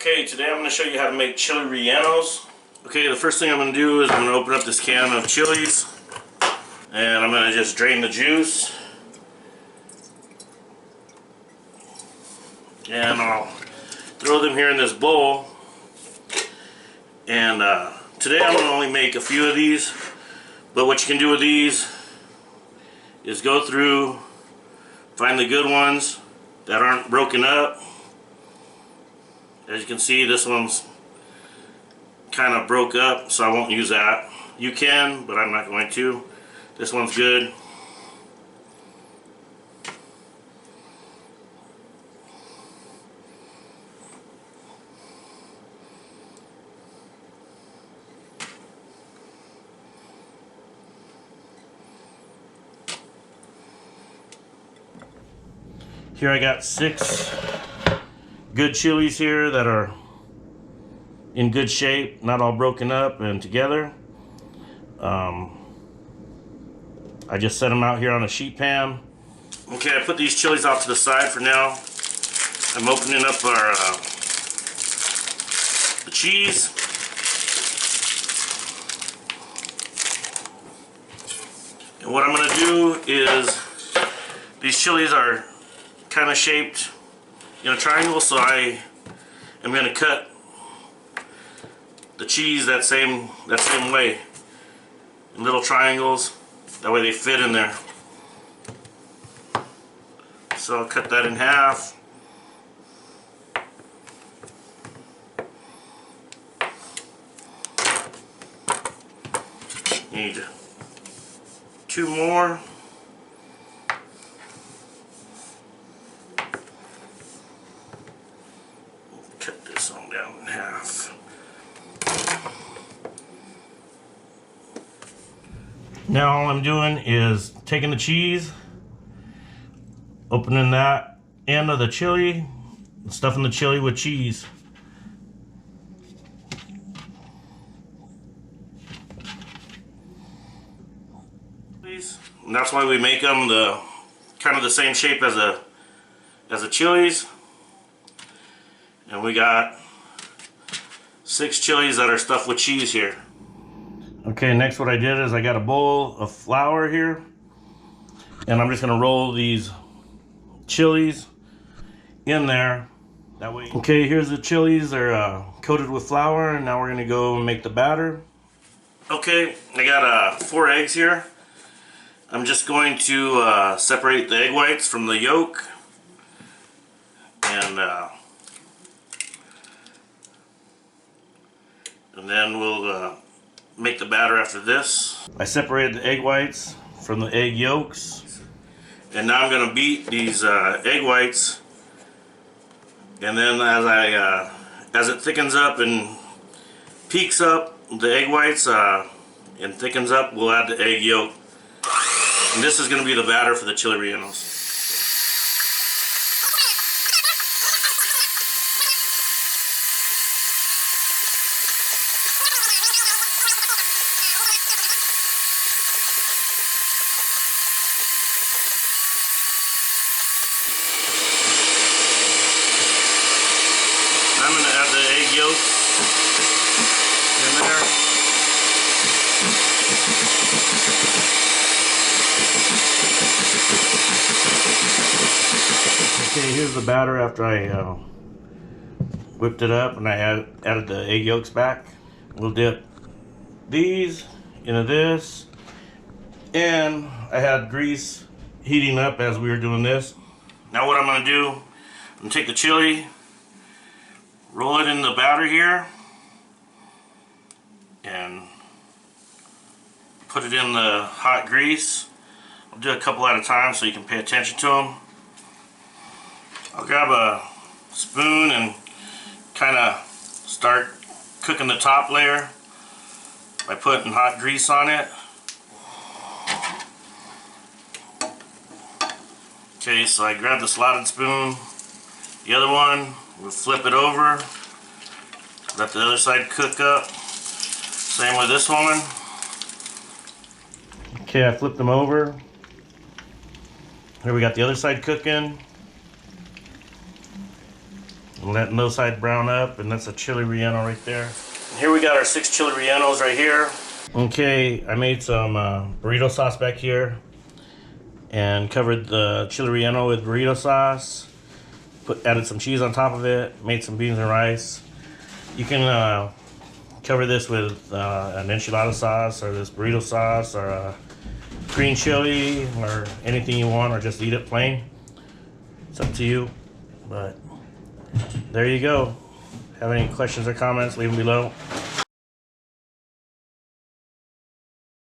Okay, today I'm going to show you how to make chili rellenos. Okay, the first thing I'm going to do is I'm going to open up this can of chilies and I'm going to just drain the juice, and I'll throw them here in this bowl. And today I'm going to only make a few of these, but what you can do with these is go through, find the good ones that aren't broken up. As you can see, this one's kind of broke up, so I won't use that. You can, but I'm not going to. This one's good. Here I got 6 good chilies here that are in good shape, not all broken up and together. I just set them out here on a sheet pan. Okay, I put these chilies off to the side for now. I'm opening up our the cheese. And what I'm going to do is, these chilies are kind of shaped in a triangle, so I am going to cut the cheese that same way in little triangles. That way they fit in there. So I'll cut that in half. Need 2 more. Cut this one down in half. Now all I'm doing is taking the cheese, opening that end of the chili, and stuffing the chili with cheese. And that's why we make them the kind of the same shape as the chilies. And we got 6 chilies that are stuffed with cheese here. Okay, next what I did is I got a bowl of flour here, and I'm just going to roll these chilies in there. That way. Okay, here's the chilies. They're coated with flour, and now we're going to go and make the batter. Okay, I got 4 eggs here. I'm just going to separate the egg whites from the yolk, and then we'll make the batter after this. I separated the egg whites from the egg yolks, and now I'm going to beat these egg whites, and then as it thickens up and peaks up, the egg whites and thickens up, we'll add the egg yolk. And this is going to be the batter for the chili rellenos. I'm going to add the egg yolk in there. Okay, here's the batter after I whipped it up and I added the egg yolks back. We'll dip these into this, and I had grease heating up as we were doing this. Now what I'm going to do, I'm going to take the chili, roll it in the batter here, and put it in the hot grease. I'll do a couple at a time so you can pay attention to them. I'll grab a spoon and kind of start cooking the top layer by putting hot grease on it. Okay, so I grab the slotted spoon, the other one, we'll flip it over, let the other side cook up. Same with this one. Okay, I flipped them over. Here we got the other side cooking. letting those side brown up, and that's a chili relleno right there. Here we got our 6 chili rellenos right here. Okay, I made some burrito sauce back here and covered the chili relleno with burrito sauce. Added some cheese on top of it, made some beans and rice. You can cover this with an enchilada sauce or this burrito sauce or a green chili or anything you want, or just eat it plain. It's up to you, but there you go. Have any questions or comments, leave them below.